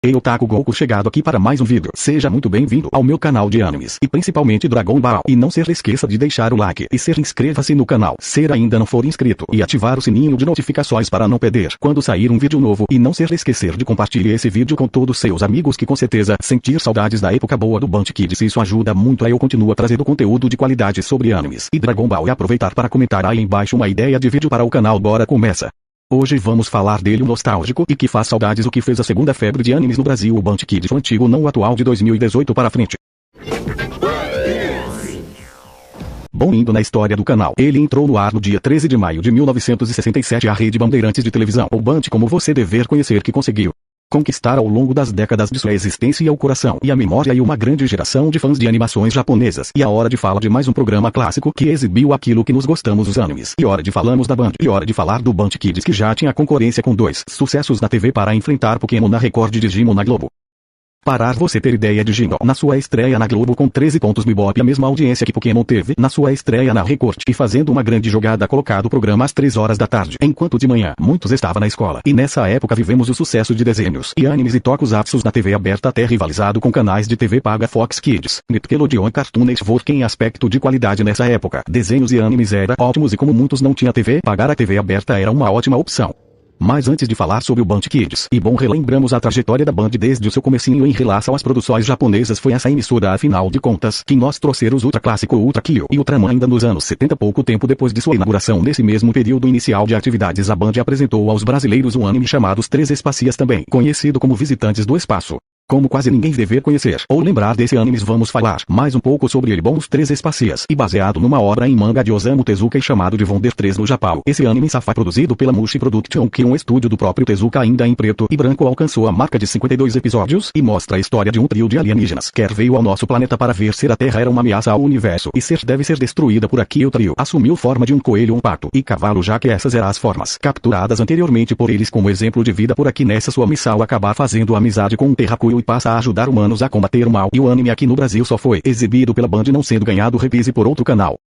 Ei Otaku Goku chegado aqui para mais um vídeo. Seja muito bem-vindo ao meu canal de animes e principalmente Dragon Ball. E não se esqueça de deixar o like e inscreva-se no canal, se ainda não for inscrito, e ativar o sininho de notificações para não perder quando sair um vídeo novo. E não se esquecer de compartilhar esse vídeo com todos seus amigos que com certeza sentir saudades da época boa do Band Kids. Isso ajuda muito a eu continuar trazendo conteúdo de qualidade sobre animes e Dragon Ball e aproveitar para comentar aí embaixo uma ideia de vídeo para o canal. Bora começa! Hoje vamos falar dele, um nostálgico e que faz saudades, o que fez a segunda febre de animes no Brasil, o Band Kids, o antigo não o atual de 2018 para frente. Bom, indo na história do canal, ele entrou no ar no dia 13 de maio de 1967 a Rede Bandeirantes de televisão, ou Band como você dever conhecer, que conseguiu conquistar ao longo das décadas de sua existência o coração e a memória e uma grande geração de fãs de animações japonesas. E a hora de falar de mais um programa clássico que exibiu aquilo que nos gostamos, os animes. E hora de falamos da Band. E hora de falar do Band Kids, que já tinha concorrência com dois sucessos na TV para enfrentar Pokémon na Record e Digimon na Globo. Para você ter ideia, Digimon na sua estreia na Globo com 13 pontos, Bebop a mesma audiência que Pokémon teve na sua estreia na Record, e fazendo uma grande jogada colocado o programa às 3 horas da tarde, enquanto de manhã muitos estavam na escola. E nessa época vivemos o sucesso de desenhos e animes e tokusatsu na TV aberta, até rivalizado com canais de TV paga Fox Kids, Nickelodeon e Cartoon Network. Em aspecto de qualidade nessa época, desenhos e animes eram ótimos, e como muitos não tinham TV, pagar a TV aberta era uma ótima opção. Mas antes de falar sobre o Band Kids, e bom, relembramos a trajetória da Band desde o seu comecinho em relação às produções japonesas. Foi essa emissora, afinal de contas, que nós trouxeram os Ultra Clássico, Ultra Kyo e Ultraman ainda nos anos 70. Pouco tempo depois de sua inauguração, nesse mesmo período inicial de atividades, a Band apresentou aos brasileiros um anime chamado Os Três Espacias, também conhecido como Visitantes do Espaço. Como quase ninguém deve conhecer ou lembrar desse anime, vamos falar mais um pouco sobre ele. Bom, Os Três Espacias, e baseado numa obra em manga de Osamu Tezuka e chamado de Wonder 3 no Japão. Esse anime foi produzido pela Mushi Production, que é um estúdio do próprio Tezuka, ainda em preto e branco, alcançou a marca de 52 episódios e mostra a história de um trio de alienígenas que veio ao nosso planeta para ver se a Terra era uma ameaça ao universo e deve ser destruída por aqui. O trio assumiu forma de um coelho, um pato e cavalo, já que essas eram as formas capturadas anteriormente por eles como exemplo de vida por aqui. Nessa sua missão, acabar fazendo amizade com um terráqueo e passa a ajudar humanos a combater o mal. E o anime aqui no Brasil só foi exibido pela Band, não sendo ganhado reprise por outro canal.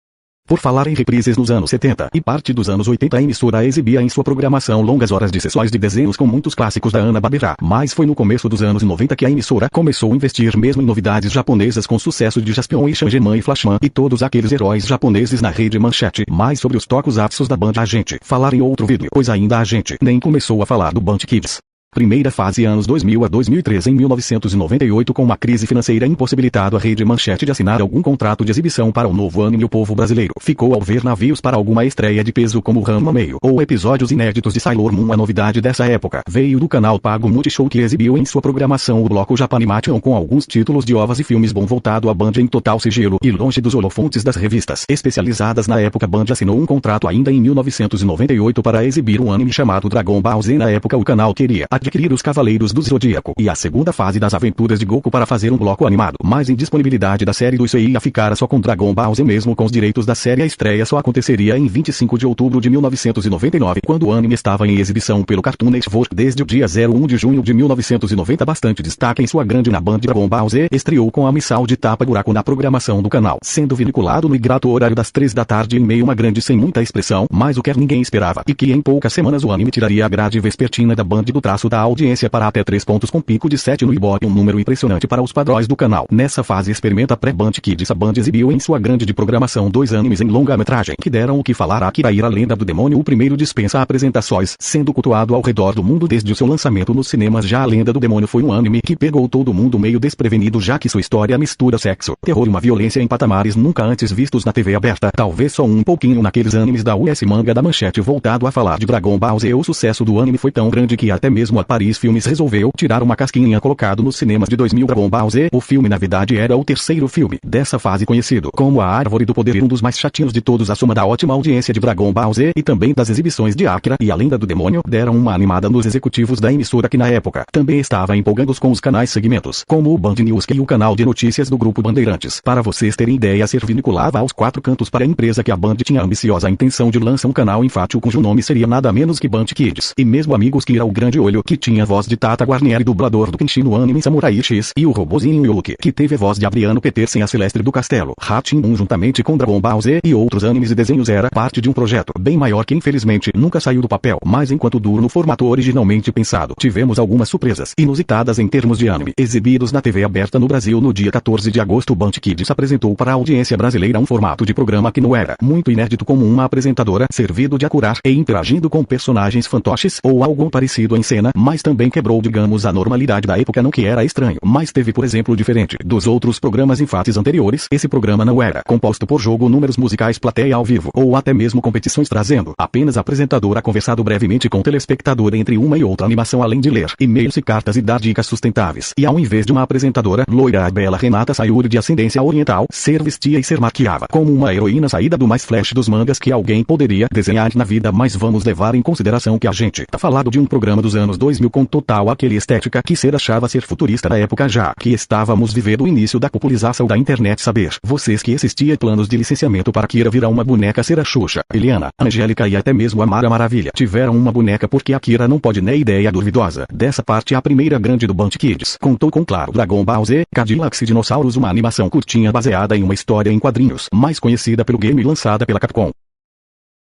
Por falar em reprises, nos anos 70 e parte dos anos 80, a emissora exibia em sua programação longas horas de sessões de desenhos com muitos clássicos da Hanna-Barbera. Mas foi no começo dos anos 90 que a emissora começou a investir mesmo em novidades japonesas, com sucesso de Jaspion e Changeman e Flashman e todos aqueles heróis japoneses na Rede Manchete. Mas sobre os tokusatsu da Band a gente falar em outro vídeo, pois ainda a gente nem começou a falar do Band Kids. Primeira fase, anos 2000 a 2003. Em 1998, com uma crise financeira impossibilitado a Rede Manchete de assinar algum contrato de exibição para o novo anime, o povo brasileiro ficou ao ver navios para alguma estreia de peso como Ranma Meio ou episódios inéditos de Sailor Moon. A novidade dessa época veio do canal pago Multishow, que exibiu em sua programação o bloco Japanimation com alguns títulos de ovas e filmes. Bom, voltado à Band em total sigilo e longe dos holofontes das revistas especializadas na época, Band assinou um contrato ainda em 1998 para exibir um anime chamado Dragon Ball Z. Na época o canal queria adquirir os Cavaleiros do Zodíaco e a segunda fase das aventuras de Goku para fazer um bloco animado, mas em disponibilidade da série do Issei ia ficar só com Dragon Ball Z mesmo com os direitos da série. A estreia só aconteceria em 25 de outubro de 1999, quando o anime estava em exibição pelo Cartoon Network desde o dia 01 de junho de 1990. Bastante destaque em sua grande na Band, Dragon Ball Z estreou com a missão de tapa-buraco na programação do canal, sendo vinculado no ingrato horário das 3 da tarde, em meio a uma grande sem muita expressão, mas o que ninguém esperava, e que em poucas semanas o anime tiraria a grade vespertina da Band do traço da audiência para até 3 pontos, com pico de 7 no Ibope, um número impressionante para os padrões do canal. Nessa fase experimenta pré-Band Kids, a Band exibiu em sua grande de programação 2 animes em longa-metragem que deram o que falar. Akira, a Lenda do Demônio, o primeiro dispensa apresentações, sendo cultuado ao redor do mundo desde o seu lançamento nos cinemas. Já A Lenda do Demônio foi um anime que pegou todo mundo meio desprevenido, já que sua história mistura sexo, terror e uma violência em patamares nunca antes vistos na TV aberta, talvez só um pouquinho naqueles animes da US Manga da Manchete. Voltado a falar de Dragon Ball Z, o sucesso do anime foi tão grande que até mesmo a Paris Filmes resolveu tirar uma casquinha colocado nos cinemas de 2000. Dragon Ball Z, o filme na verdade era o terceiro filme dessa fase, conhecido como A Árvore do Poder, um dos mais chatinhos de todos. A soma da ótima audiência de Dragon Ball Z e também das exibições de Akira e A Lenda do Demônio deram uma animada nos executivos da emissora, que na época também estava empolgando com os canais segmentos, como o Band News e o canal de notícias do Grupo Bandeirantes. Para vocês terem ideia, ser vinculava aos 4 cantos para a empresa que a Band tinha a ambiciosa intenção de lançar um canal infantil cujo nome seria nada menos que Band Kids. E mesmo amigos, que era o grande olho que tinha a voz de Tata Guarnieri, dublador do Kenshin no anime Samurai X, e o robozinho Yuki, que teve a voz de Adriano Petersen, a Celeste do Castelo Rá-Tim-Bum, juntamente com Dragon Ball Z e outros animes e desenhos. Era parte de um projeto bem maior que infelizmente nunca saiu do papel, mas enquanto duro no formato originalmente pensado, tivemos algumas surpresas inusitadas em termos de anime exibidos na TV aberta no Brasil. No dia 14 de agosto, Band Kids apresentou para a audiência brasileira um formato de programa que não era muito inédito, como uma apresentadora servido de acurar e interagindo com personagens fantoches ou algo parecido em cena, mas também quebrou, digamos, a normalidade da época, não que era estranho, mas teve, por exemplo, diferente dos outros programas em fases anteriores, esse programa não era composto por jogo, números musicais, plateia ao vivo, ou até mesmo competições, trazendo apenas a apresentadora conversado brevemente com o telespectador entre uma e outra animação, além de ler e-mails e cartas e dar dicas sustentáveis. E ao invés de uma apresentadora loira, a bela Renata Sayuri, de ascendência oriental, ser vestia e ser maquiava como uma heroína saída do mais flash dos mangas que alguém poderia desenhar na vida. Mas vamos levar em consideração que a gente tá falando de um programa dos anos 2000 com total aquele estética que ser achava ser futurista na época, já que estávamos vivendo o início da popularização da internet. Saber vocês que existia planos de licenciamento para Kira virar uma boneca, ser a Xuxa, Eliana, Angélica e até mesmo a Mara Maravilha tiveram uma boneca, porque a Kira não pode, nem ideia duvidosa dessa parte. A primeira grande do Band Kids contou com, claro, Dragon Ball Z, Cadillacs e Dinossauros, uma animação curtinha baseada em uma história em quadrinhos, mais conhecida pelo game lançada pela Capcom.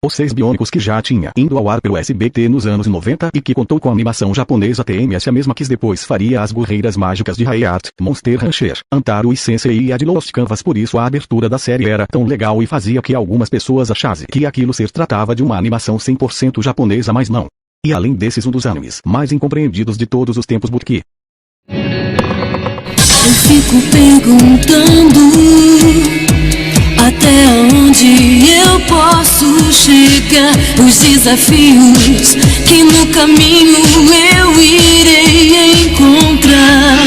Os 6 Biônicos, que já tinha indo ao ar pelo SBT nos anos 90 e que contou com a animação japonesa TMS, a mesma que depois faria as Guerreiras Mágicas de Hayate, Monster Rancher, Antaro e Sensei e a de Lost Canvas. Por isso a abertura da série era tão legal e fazia que algumas pessoas achassem que aquilo se tratava de uma animação 100% japonesa, mas não. E além desses, um dos animes mais incompreendidos de todos os tempos, Butki. Eu fico perguntando até onde eu posso chegar, os desafios que no caminho eu irei encontrar.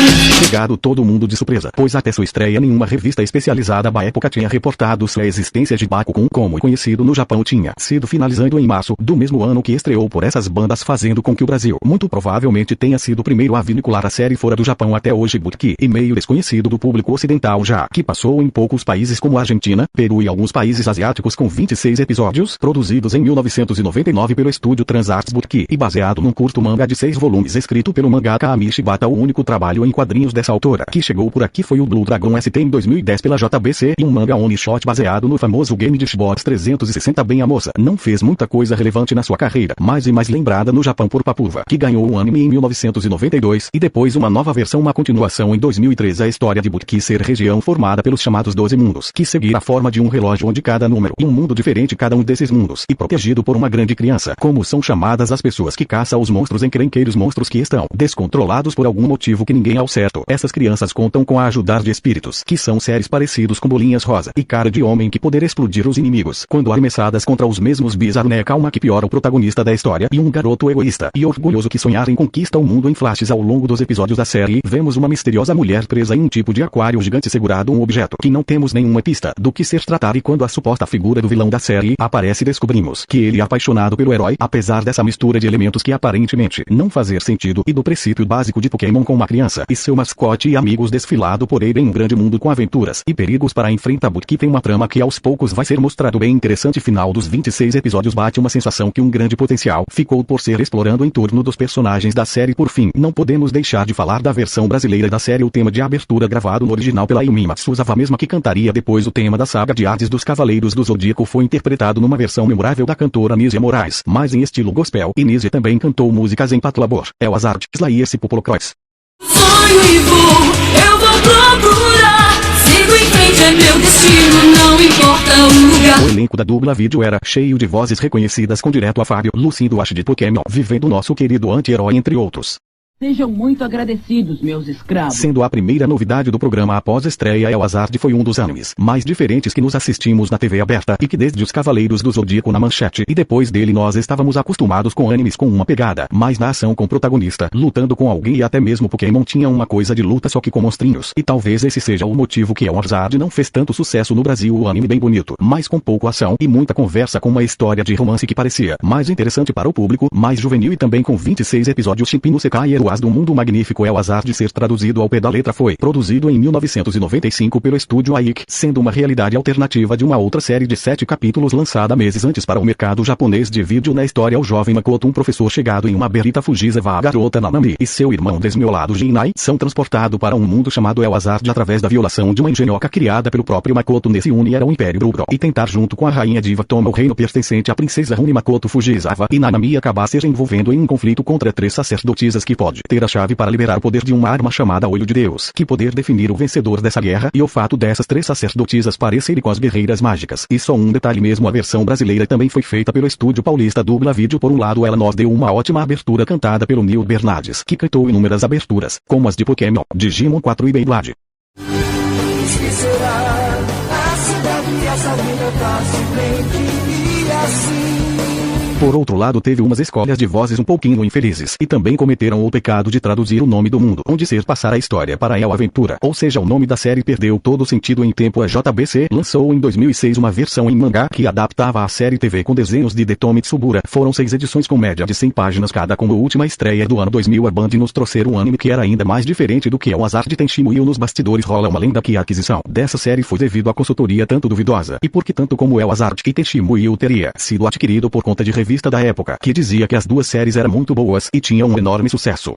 Pegado todo mundo de surpresa, pois até sua estreia nenhuma revista especializada da época tinha reportado sua existência. de Bakugou, como conhecido no Japão, tinha sido finalizando em março do mesmo ano que estreou por essas bandas, fazendo com que o Brasil muito provavelmente tenha sido o primeiro a vincular a série fora do Japão. Até hoje, Butki, e meio desconhecido do público ocidental, já que passou em poucos países como Argentina, Peru e alguns países asiáticos, com 26 episódios, produzidos em 1999 pelo estúdio Transarts Butki e baseado num curto manga de 6 volumes escrito pelo mangaka Ami Shibata. O único trabalho em quadrinhos dessa autora que chegou por aqui foi o Blue Dragon ST em 2010 pela JBC, e um manga one shot baseado no famoso game de Xbox 360. Bem, a moça não fez muita coisa relevante na sua carreira, mas é mais lembrada no Japão por Papuva, que ganhou um anime em 1992 e depois uma nova versão, uma continuação em 2003. A história de Butki ser região formada pelos chamados 12 mundos, que seguir a forma de um relógio onde cada número e um mundo diferente cada um desses mundos, e protegido por uma grande criança, como são chamadas as pessoas que caçam os monstros encrenqueiros, monstros que estão descontrolados por algum motivo que ninguém ao certo. Essas crianças contam com a ajudar de espíritos, que são seres parecidos com bolinhas rosa e cara de homem, que poder explodir os inimigos quando arremessadas contra os mesmos. Bizarro, calma, que piora o protagonista da história e um garoto egoísta e orgulhoso que sonhar em conquista o mundo. Em flashes ao longo dos episódios da série, vemos uma misteriosa mulher presa em um tipo de aquário gigante segurado um objeto que não temos nenhuma pista do que ser tratar, e quando a suposta figura do vilão da série aparece, descobrimos que ele é apaixonado pelo herói, apesar dessa mistura de elementos que aparentemente não fazer sentido, e do princípio básico de Pokémon, com uma criança e seu mascote e amigos desfilado por ele em um grande mundo com aventuras e perigos para enfrentar. Butki tem uma trama que aos poucos vai ser mostrado bem interessante. Final dos 26 episódios bate uma sensação que um grande potencial ficou por ser explorando em torno dos personagens da série. Por fim, não podemos deixar de falar da versão brasileira da série. O tema de abertura, gravado no original pela Yumi Matsuzawa, mesma que cantaria depois o tema da saga de Hades dos Cavaleiros do Zodíaco, foi interpretado numa versão memorável da cantora Nízia Moraes, mas em estilo gospel, e Nízia também cantou músicas em Patlabor, El Hazard, Slayer e Popolocroix. Sonho e vou, eu vou procurar, sigo em frente, é meu destino, não importa o lugar. O elenco da dubla vídeo era cheio de vozes reconhecidas, com direto a Fábio, Lucindo Ash de Pokémon, vivendo nosso querido anti-herói, entre outros. Sejam muito agradecidos, meus escravos. Sendo a primeira novidade do programa após a estreia, El Hazard foi um dos animes mais diferentes que nos assistimos na TV aberta, e que desde os Cavaleiros do Zodíaco na manchete e depois dele nós estávamos acostumados com animes com uma pegada mais na ação, com protagonista lutando com alguém, e até mesmo Pokémon tinha uma coisa de luta, só que com monstrinhos, e talvez esse seja o motivo que El Hazard não fez tanto sucesso no Brasil. O anime bem bonito, mas com pouco ação e muita conversa, com uma história de romance que parecia mais interessante para o público mais juvenil, e também com 26 episódios. Shipping no Sekai era o As do Mundo Magnífico é o azar de ser traduzido ao pé da letra foi produzido em 1995 pelo estúdio AIC, sendo uma realidade alternativa de uma outra série de 7 capítulos lançada meses antes para o mercado japonês de vídeo. Na história, o jovem Makoto, um professor chegado em uma berrita fugitiva, a garota Nanami e seu irmão desmiolado Jinai são transportados para um mundo chamado El Hazard através da violação de uma engenhoca criada pelo próprio Makoto. Nesse une era o Império Brugro e tentar junto com a rainha Diva toma o reino pertencente à princesa Rune. Makoto Fujisawa e Nanami acabar se envolvendo em um conflito contra 3 sacerdotisas que pode ter a chave para liberar o poder de uma arma chamada Olho de Deus, que poder definir o vencedor dessa guerra, e o fato dessas 3 sacerdotisas parecerem com as guerreiras mágicas. E só um detalhe mesmo, a versão brasileira também foi feita pelo estúdio paulista Dubla Vídeo. Por um lado, ela nos deu uma ótima abertura cantada pelo Neil Bernardes, que cantou inúmeras aberturas, como as de Pokémon, Digimon 4 e Beyblade. Por outro lado, teve umas escolhas de vozes um pouquinho infelizes, e também cometeram o pecado de traduzir o nome do mundo, onde ser passar a história para El Aventura, ou seja, o nome da série perdeu todo o sentido em tempo. A JBC lançou em 2006 uma versão em mangá que adaptava a série TV com desenhos de Detomi Tsubura. Foram 6 edições com média de 100 páginas cada, como última estreia do ano 2000. A Band nos trouxeram um anime que era ainda mais diferente do que El Hazard de Tenchi Muyo. Nos bastidores rola uma lenda que a aquisição dessa série foi devido à consultoria tanto duvidosa, e porque tanto como El Hazard e Tenchi Muyo teria sido adquirido por conta de revista da época, que dizia que as duas séries eram muito boas e tinham um enorme sucesso.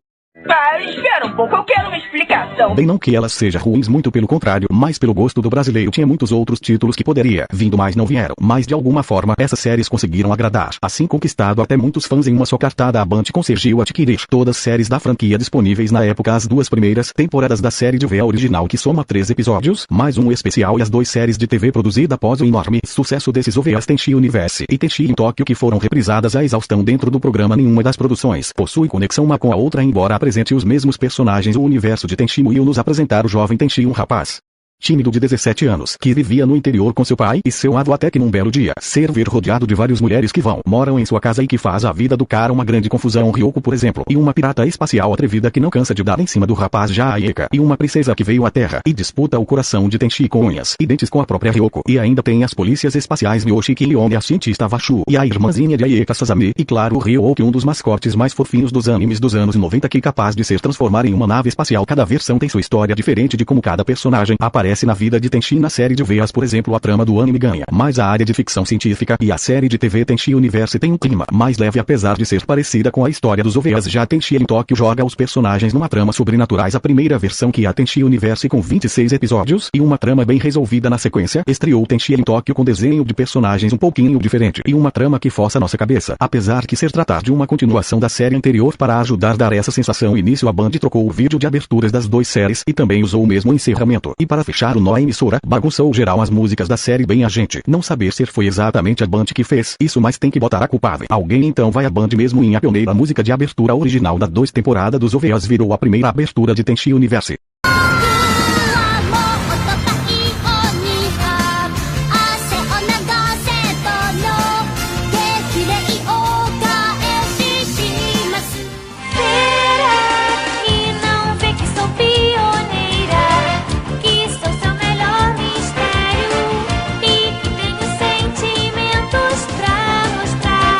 Espera um pouco, eu quero uma explicação. Bem, não que elas sejam ruins, muito pelo contrário, mas pelo gosto do brasileiro tinha muitos outros títulos que poderia vindo, mas não vieram. Mas de alguma forma essas séries conseguiram agradar, assim conquistado até muitos fãs em uma só cartada. A Band conseguiu adquirir todas as séries da franquia disponíveis na época, as 2 primeiras temporadas da série de VA original, que soma 3 episódios, mais um especial, e as 2 séries de TV produzida após o enorme sucesso desses OVAs, Tenchi Universe e Tenchi em Tóquio, que foram reprisadas à exaustão dentro do programa. Nenhuma das produções possui conexão uma com a outra, embora apresente os mesmos personagens. O universo de Tenchi Muyo nos apresentar o jovem Tenchi, um rapaz tímido de 17 anos, que vivia no interior com seu pai e seu avô, até que num belo dia, ser ver rodeado de várias mulheres que moram em sua casa e que faz a vida do cara uma grande confusão. Ryoko, por exemplo, e uma pirata espacial atrevida que não cansa de dar em cima do rapaz, já a Eka, e uma princesa que veio à Terra e disputa o coração de Tenchi com unhas e dentes com a própria Ryoko. E ainda tem as polícias espaciais Miyoshiki e Leon, a cientista Vashu, e a irmãzinha de Ayeka, Sasami, e claro, o Ryoko, um dos mascotes mais fofinhos dos animes dos anos 90, que capaz de se transformar em uma nave espacial. Cada versão tem sua história diferente de como cada personagem aparece na vida de Tenchi. Na série de VAs, por exemplo, a trama do anime ganha mais a área de ficção científica, e a série de TV Tenchi Universe tem um clima mais leve, apesar de ser parecida com a história dos OVAs. Já Tenchi em Tóquio joga os personagens numa trama sobrenaturais. A primeira versão, que é a Tenchi Universe, com 26 episódios e uma trama bem resolvida na sequência, estreou Tenchi em Tóquio com desenho de personagens um pouquinho diferente e uma trama que força nossa cabeça, apesar que ser tratar de uma continuação da série anterior. Para ajudar a dar essa sensação início, a Band trocou o vídeo de aberturas das 2 séries e também usou o mesmo encerramento. E para fechar o nó, a emissora bagunçou geral as músicas da série. Bem, a gente não saber se foi exatamente a Band que fez isso, mas tem que botar a culpada alguém, então vai a Band mesmo. Em a pioneira música de abertura original da 2 temporada dos OVAs virou a primeira abertura de Tenchi Universe.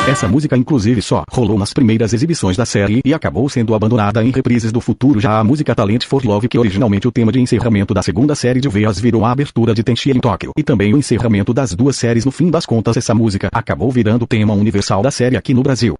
Essa música inclusive só rolou nas primeiras exibições da série e acabou sendo abandonada em reprises do futuro. Já a música Talent for Love, que originalmente o tema de encerramento da segunda série de VAs, virou a abertura de Tenchi em Tóquio e também o encerramento das 2 séries. No fim das contas, essa música acabou virando o tema universal da série aqui no Brasil.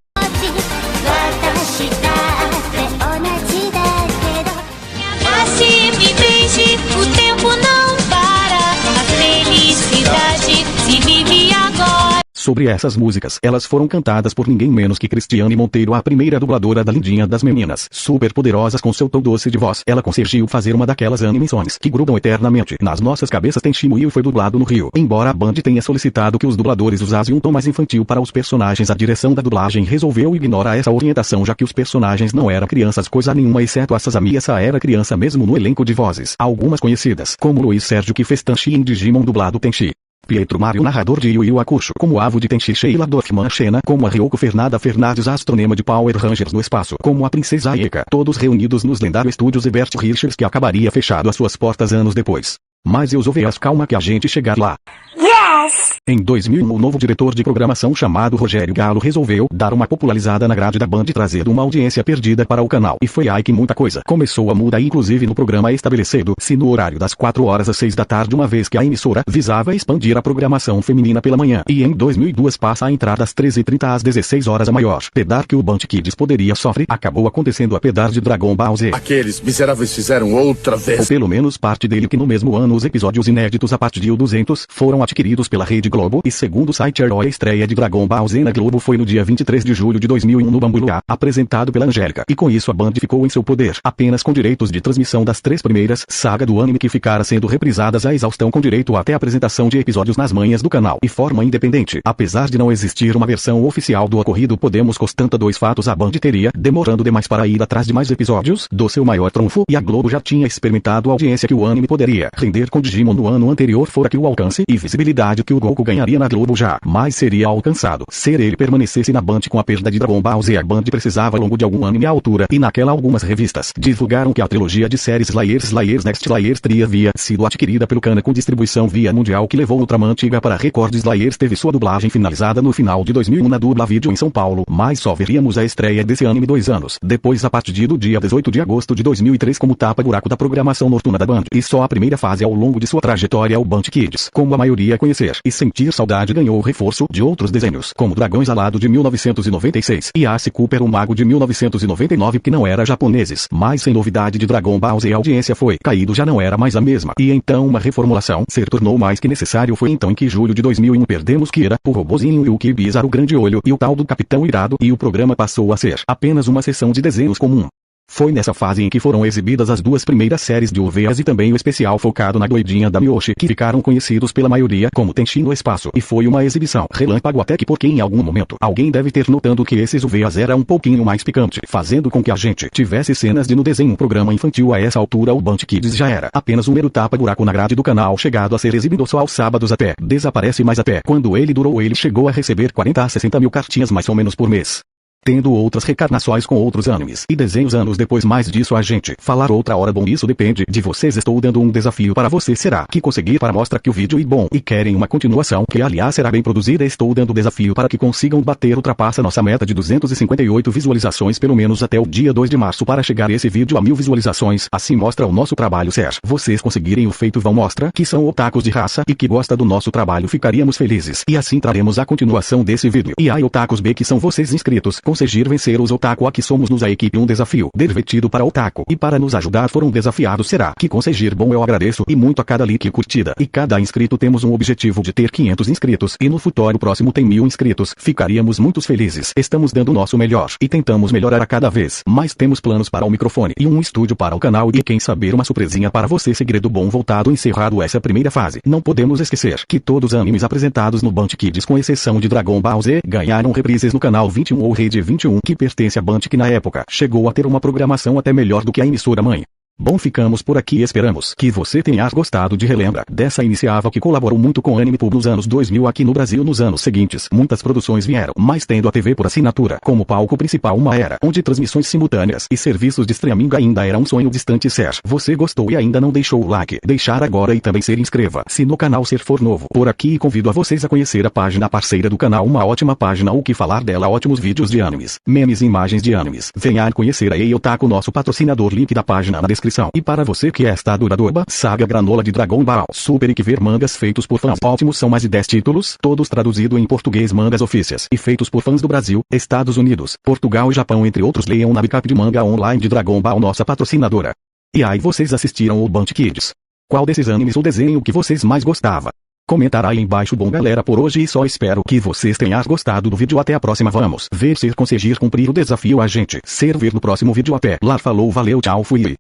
O tempo não para, a felicidade se vive agora. Sobre essas músicas, elas foram cantadas por ninguém menos que Cristiane Monteiro, a primeira dubladora da Lindinha das Meninas. Super poderosas com seu tom doce de voz, ela conseguiu fazer uma daquelas animações que grudam eternamente nas nossas cabeças. Tenchi Muyo foi dublado no Rio, embora a Band tenha solicitado que os dubladores usassem um tom mais infantil para os personagens. A direção da dublagem resolveu ignorar essa orientação, já que os personagens não eram crianças coisa nenhuma, exceto a Sasami. Essa era criança mesmo no elenco de vozes, algumas conhecidas, como Luiz Sérgio, que fez Tenchi em Digimon dublado Tenchi, Pietro Mário, narrador de Yu Yu Hakusho, como Avo de Tenchi, Sheila Dorfman Xena, como a Ryoko Fernanda Fernandes, astronema de Power Rangers no espaço, como a princesa Ayeka, todos reunidos nos lendários estúdios Ebert Richards, que acabaria fechado as suas portas anos depois. Mas e os OVAs? Calma que a gente chegar lá. Yes! Em 2001, o novo diretor de programação chamado Rogério Galo resolveu dar uma popularizada na grade da Band, trazendo uma audiência perdida para o canal. E foi aí que muita coisa começou a mudar, inclusive no programa estabelecido-se no horário das 4 horas às 6 da tarde, uma vez que a emissora visava expandir a programação feminina pela manhã. E em 2002 passa a entrar das 13h30 às 16 horas a maior pedar que o Band Kids poderia sofrer. Acabou acontecendo a pedar de Dragon Ball Z. Aqueles miseráveis fizeram outra vez. Ou pelo menos parte dele, que no mesmo ano os episódios inéditos a partir de 200 foram adquiridos pela Rede Globo, e segundo o site Herói, a estreia de Dragon Ball Z na Globo foi no dia 23 de julho de 2001 no Bambu Luar, apresentado pela Angélica, e com isso a Band ficou em seu poder, apenas com direitos de transmissão das 3 primeiras sagas do anime, que ficara sendo reprisadas à exaustão, com direito até a apresentação de episódios nas manhãs do canal, e forma independente. Apesar de não existir uma versão oficial do ocorrido, podemos constatar 2 fatos: a Band teria demorando demais para ir atrás de mais episódios do seu maior trunfo, e a Globo já tinha experimentado a audiência que o anime poderia render com Digimon no ano anterior, fora que o alcance e visibilidade que o Goku ganharia na Globo jamais seria alcançado se ele permanecesse na Band. Com a perda de Dragon Ball Z, a Band precisava longo de algum anime à altura, e naquela algumas revistas divulgaram que a trilogia de séries Slayers Next Slayers 3 havia sido adquirida pelo Kana com distribuição via mundial, que levou Ultraman antiga para Record. Slayers teve sua dublagem finalizada no final de 2001 na Dubla Vídeo em São Paulo, mas só veríamos a estreia desse anime 2 anos depois, a partir do dia 18 de agosto de 2003, como tapa-buraco da programação noturna da Band. E só a primeira fase ao longo de sua trajetória, o Band Kids, como a maioria conhecer e sentir saudade, ganhou o reforço de outros desenhos, como Dragões Alado de 1996 e Ace Cooper o Mago de 1999, que não era japoneses, mas sem novidade de Dragon Ball Z a audiência foi caído, já não era mais a mesma, e então uma reformulação se tornou mais que necessário. Foi então em que, em julho de 2001, perdemos Kira, o Robozinho, e o Kibizar, o Grande Olho, e o tal do Capitão Irado, e o programa passou a ser apenas uma sessão de desenhos comum. Foi nessa fase em que foram exibidas as 2 primeiras séries de OVAs e também o especial focado na doidinha da Miyoshi, que ficaram conhecidos pela maioria como Tenshin no Espaço, e foi uma exibição relâmpago, até que porque em algum momento alguém deve ter notado que esses OVAs eram um pouquinho mais picante, fazendo com que a gente tivesse cenas de nudez em um programa infantil. A essa altura o Band Kids já era apenas um mero tapa-buraco na grade do canal, chegado a ser exibido só aos sábados até desaparece, mas até quando ele durou ele chegou a receber 40 a 60 mil cartinhas mais ou menos por mês, tendo outras recarnações com outros animes e desenhos anos depois. Mais disso a gente falar outra hora. Bom, isso depende de vocês. Estou dando um desafio para você. Será que conseguir para mostrar que o vídeo é bom e querem uma continuação, que aliás será bem produzida? Estou dando desafio para que consigam bater, ultrapassa nossa meta de 258 visualizações pelo menos até o dia 2 de março para chegar esse vídeo a 1000 visualizações. Assim mostra o nosso trabalho ser. Vocês conseguirem o feito vão mostrar que são otakus de raça e que gosta do nosso trabalho. Ficaríamos felizes e assim traremos a continuação desse vídeo. E aí, otakus B, que são vocês inscritos, conseguir vencer os otaku. Aqui somos nos a equipe, um desafio divertido para otaku, e para nos ajudar foram desafiados. Será que conseguir bom? Eu agradeço e muito a cada like e curtida, e cada inscrito. Temos um objetivo de ter 500 inscritos e no futuro próximo tem 1000 inscritos. Ficaríamos muito felizes. Estamos dando o nosso melhor e tentamos melhorar a cada vez, mas temos planos para o microfone e um estúdio para o canal, e quem saber uma surpresinha para você. Segredo bom. Voltado, encerrado essa primeira fase, não podemos esquecer que todos os animes apresentados no Band Kids, com exceção de Dragon Ball Z, ganharam reprises no canal 21 ou Rede 21, que pertence à Band, que na época chegou a ter uma programação até melhor do que a emissora mãe. Bom, ficamos por aqui. Esperamos que você tenha gostado de relembrar dessa iniciativa que colaborou muito com o Anime Pub nos anos 2000 aqui no Brasil. Nos anos seguintes, muitas produções vieram, mas tendo a TV por assinatura como palco principal, uma era onde transmissões simultâneas e serviços de streaming ainda era um sonho distante. Se você gostou e ainda não deixou o like, deixar agora e também se inscreva-se no canal se for novo por aqui, e convido a vocês a conhecer a página parceira do canal, uma ótima página, o que falar dela, ótimos vídeos de animes, memes e imagens de animes. Venha conhecer a Eiotaku, nosso patrocinador, link da página na descrição. E para você que está duradoura, Saga Granola de Dragon Ball Super, e que ver mangas feitos por fãs ótimos, são mais de 10 títulos, todos traduzidos em português, mangas oficiais e feitos por fãs do Brasil, Estados Unidos, Portugal e Japão, entre outros. Leiam na Bicap de Manga Online de Dragon Ball, nossa patrocinadora. E aí, vocês assistiram o Band Kids? Qual desses animes ou desenho que vocês mais gostavam? Comentar aí embaixo. Bom, galera, por hoje e só espero que vocês tenham gostado do vídeo. Até a próxima. Vamos ver se conseguir cumprir o desafio a gente servir no próximo vídeo. Até lá, falou, valeu, tchau, fui.